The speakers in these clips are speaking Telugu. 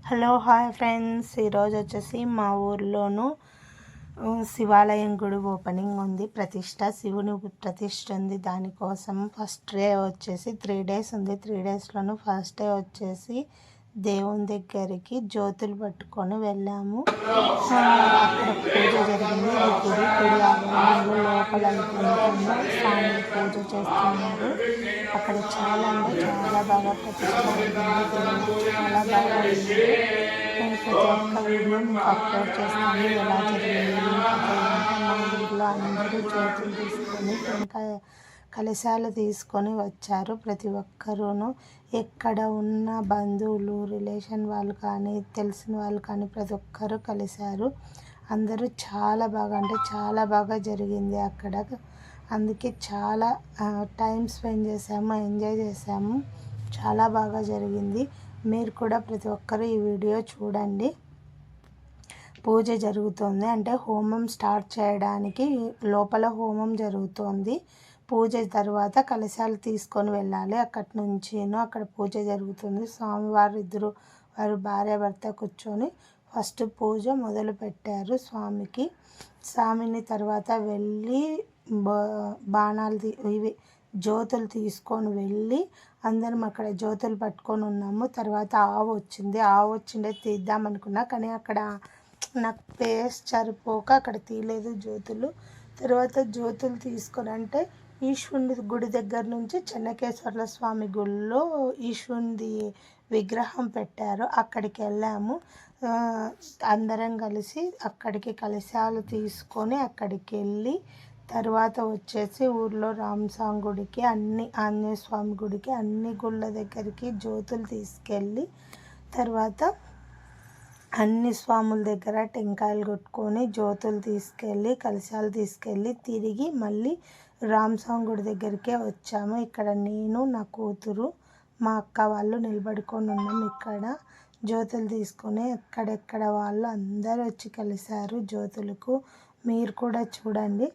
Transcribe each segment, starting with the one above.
హలో హాయ్ ఫ్రెండ్స్, ఈరోజు వచ్చేసి మా ఊర్లోనూ శివాలయం గుడి ఓపెనింగ్ ఉంది. శివుని ప్రతిష్ఠ ఉంది. దానికోసం ఫస్ట్ డే వచ్చేసి 3 days ఉంది. 3 daysలోనూ ఫస్ట్ డే వచ్చేసి దేవుని దగ్గరికి జ్యోతులు పట్టుకొని వెళ్ళాము. అక్కడ పూజ జరిగింది. గుడి ఆవరణలో లోపల స్వామి పూజ చేస్తున్నారు. అక్కడ చాలా అంటే చాలా బాగా ప్రతిష్ట జరిగింది. చాలా బాగా ఉంది. నేను ప్రతి ఒక్క వీడియో మీకు అప్లోడ్ చేస్తాను. ఎలా జరిగింది మా ఊళ్ళో అందరూ జ్యోతులు తీసుకొని టెంకాయ కలశాలు తీసుకొని వచ్చారు. ప్రతి ఒక్కరూను ఎక్కడ ఉన్న బంధువులు రిలేషన్ వాళ్ళు కానీ తెలిసిన వాళ్ళు కానీ ప్రతి ఒక్కరూ కలిశారు. అందరూ చాలా బాగా అంటే చాలా బాగా జరిగింది అక్కడ. అందుకే చాలా టైం స్పెండ్ చేసాము, ఎంజాయ్ చేసాము. చాలా బాగా జరిగింది. మీరు కూడా ప్రతి ఒక్కరూ ఈ వీడియో చూడండి. పూజ జరుగుతుంది అంటే హోమం స్టార్ట్ చేయడానికి లోపల హోమం జరుగుతోంది. పూజ తర్వాత కలశాలు తీసుకొని వెళ్ళాలి. అక్కడి నుంచి అక్కడ పూజ జరుగుతుంది. స్వామివారు వారు భార్యాభర్త కూర్చొని ఫస్ట్ పూజ మొదలు పెట్టారు స్వామిని. తర్వాత వెళ్ళి బాణాలు ఇవి జ్యోతులు తీసుకొని వెళ్ళి అందరం అక్కడ జ్యోతులు పట్టుకొని ఉన్నాము. తర్వాత ఆవు వచ్చిండే తీద్దామనుకున్నా, కానీ అక్కడ నాకు ప్లేస్ సరిపోక అక్కడ తీయలేదు జ్యోతులు. తర్వాత జ్యోతులు తీసుకొని అంటే ఈశ్వరుని గుడి దగ్గర నుంచి చెన్నకేశ్వర్ల స్వామి గుడిలో ఈశ్వరుని విగ్రహం పెట్టారు. అక్కడికి వెళ్ళాము. అందరం కలిసి అక్కడికి కలశాలు తీసుకొని అక్కడికి వెళ్ళి తర్వాత వచ్చేసి ఊర్లో రామస్వామి గుడికి ఆంజనేయ స్వామి గుడికి అన్ని గుళ్ళ దగ్గరికి జ్యోతులు తీసుకెళ్ళి తర్వాత అన్ని స్వాముల దగ్గర టెంకాయలు కొట్టుకొని జ్యోతులు తీసుకెళ్ళి కలశాలు తీసుకెళ్ళి తిరిగి మళ్ళీ రామస్వామి గుడి దగ్గరికే వచ్చాము. ఇక్కడ నేను, నా కూతురు, మా అక్క వాళ్ళు నిలబడుకొని ఉన్నాం. ఇక్కడ జ్యోతులు తీసుకొని ఎక్కడెక్కడ వాళ్ళు అందరూ వచ్చి కలిశారు జ్యోతులకు. మీరు కూడా చూడండి.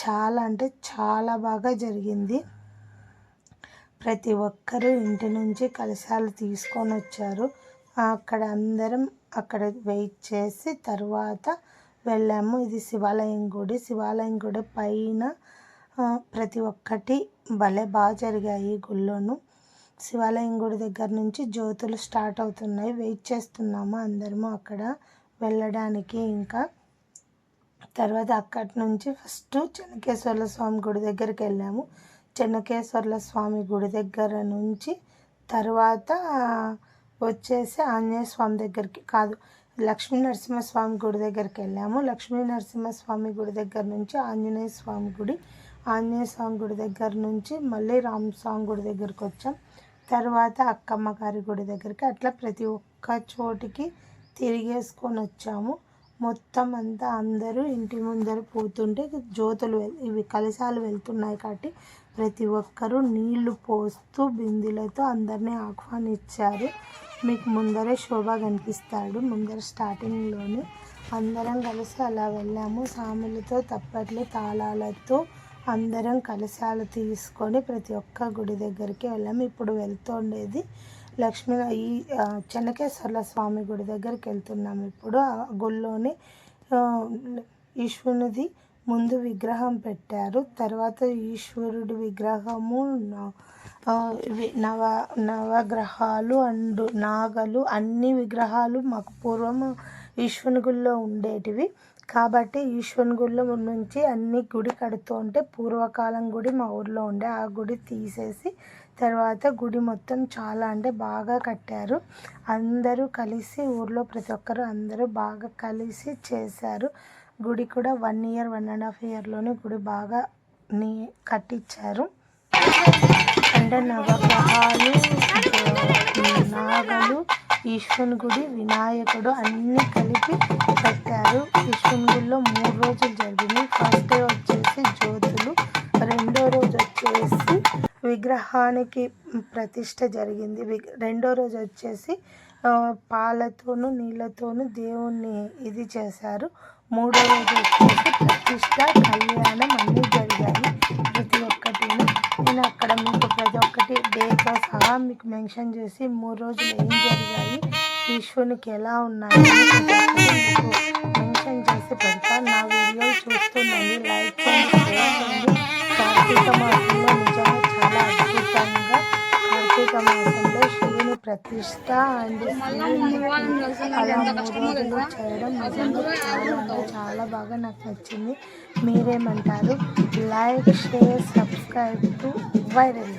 చాలా అంటే చాలా బాగా జరిగింది. ప్రతి ఒక్కరూ ఇంటి నుంచి కలశాలు తీసుకొని వచ్చారు. అక్కడ అందరం అక్కడ వెయిట్ చేసి తర్వాత వెళ్ళాము. ఇది శివాలయం గుడి పైన ప్రతి ఒక్కటి భలే బాగా జరిగాయి గుళ్ళోను. శివాలయం గుడి దగ్గర నుంచి జ్యోతులు స్టార్ట్ అవుతున్నాయి. వెయిట్ చేస్తున్నాము అందరము అక్కడ వెళ్ళడానికి. ఇంకా తర్వాత అక్కడి నుంచి ఫస్ట్ చెన్నకేశ్వర్ల స్వామి గుడి దగ్గరికి వెళ్ళాము. చెన్నకేశ్వర్ల స్వామి గుడి దగ్గర నుంచి తర్వాత వచ్చేసి ఆంజనేయ స్వామి దగ్గరికి కాదు, లక్ష్మీ నరసింహస్వామి గుడి దగ్గరికి వెళ్ళాము. లక్ష్మీ నరసింహస్వామి గుడి దగ్గర నుంచి ఆంజనేయ స్వామి గుడి దగ్గర నుంచి మళ్ళీ రామస్వామి గుడి దగ్గరికి వచ్చాం. తర్వాత అక్కమ్మ గారి గుడి దగ్గరికి అట్లా ప్రతి ఒక్క చోటికి తిరిగేసుకొని వచ్చాము. మొత్తం అంతా అందరూ ఇంటి ముందర పోతుంటే జ్యోతులు ఇవి కలశాలు వెళ్తున్నాయి కాబట్టి ప్రతి ఒక్కరూ నీళ్లు పోస్తూ బిందెలతో అందరినీ ఆహ్వానించారు. మీకు ముందరే శోభ కనిపిస్తాడు ముందర స్టార్టింగ్లోనే. అందరం కలిసి అలా వెళ్ళాము. సాములతో తప్పట్లు తాళాలతో అందరం కలశాలు తీసుకొని ప్రతి ఒక్క గుడి దగ్గరికి వెళ్ళాము. ఇప్పుడు వెళ్తుండేది ఈ చెన్నకేశ్వర్ల స్వామి గుడి దగ్గరికి వెళ్తున్నాము. ఇప్పుడు ఆ గుళ్ళోనే ఈశ్వరునిది ముందు విగ్రహం పెట్టారు. తర్వాత ఈశ్వరుడి విగ్రహము నవగ్రహాలు అండ్ నాగలు అన్ని విగ్రహాలు మాకు పూర్వం ఈశ్వరుని గుడిలో ఉండేటివి కాబట్టి ఈశ్వరుని గుడిలో నుంచి అన్ని గుడి కడుతూ ఉంటే పూర్వకాలం గుడి మా ఊర్లో ఉండే ఆ గుడి తీసేసి తర్వాత గుడి మొత్తం చాలా అంటే బాగా కట్టారు. అందరూ కలిసి ఊర్లో ప్రతి ఒక్కరు అందరూ బాగా కలిసి చేశారు. గుడి కూడా 1 year 1.5 yearలోనే గుడి బాగా కట్టించారు. అంటే నవగ్రహాలు, నాగలు, ఈశ్వరుని గుడి, వినాయకుడు అన్నీ కలిపి పెట్టారు. ఈశ్వరుని గుడిలో 3 రోజులు జరిగింది. ఫస్ట్ డే వచ్చేసి జ్యోతులు, రెండో రోజు వచ్చేసి విగ్రహానికి ప్రతిష్ఠ జరిగింది. రెండో రోజు వచ్చేసి పాలతోనూ నీళ్ళతోనూ దేవుణ్ణి ఇది చేశారు. మూడో రోజు వచ్చేసి ప్రతిష్ఠ, కళ్యాణం అన్నీ జరిగాయి. ప్రతి ఒక్కటి నేను అక్కడ మీకు ప్రతి ఒక్కటి డేతో సహా మీకు మెన్షన్ చేసి 3 రోజులు ఏం జరిగాయి విశ్వనికి ఎలా ఉన్నాయో మెన్షన్ చేసి పెడతాను. నా వీడియోలు చూస్తుండండి, లైక్ చేయండి, షేర్ చేయండి. కార్తీక మాసంలో నిజంగా చాలా అద్భుతంగా కార్తీక మాసంలో శివుని ప్రతిష్ట అండ్ అలా 3 రోజులు చేయడం నిజంగా చాలా బాగా నాకు నచ్చింది. మీరేమంటారు? Like, share, subscribe to viral.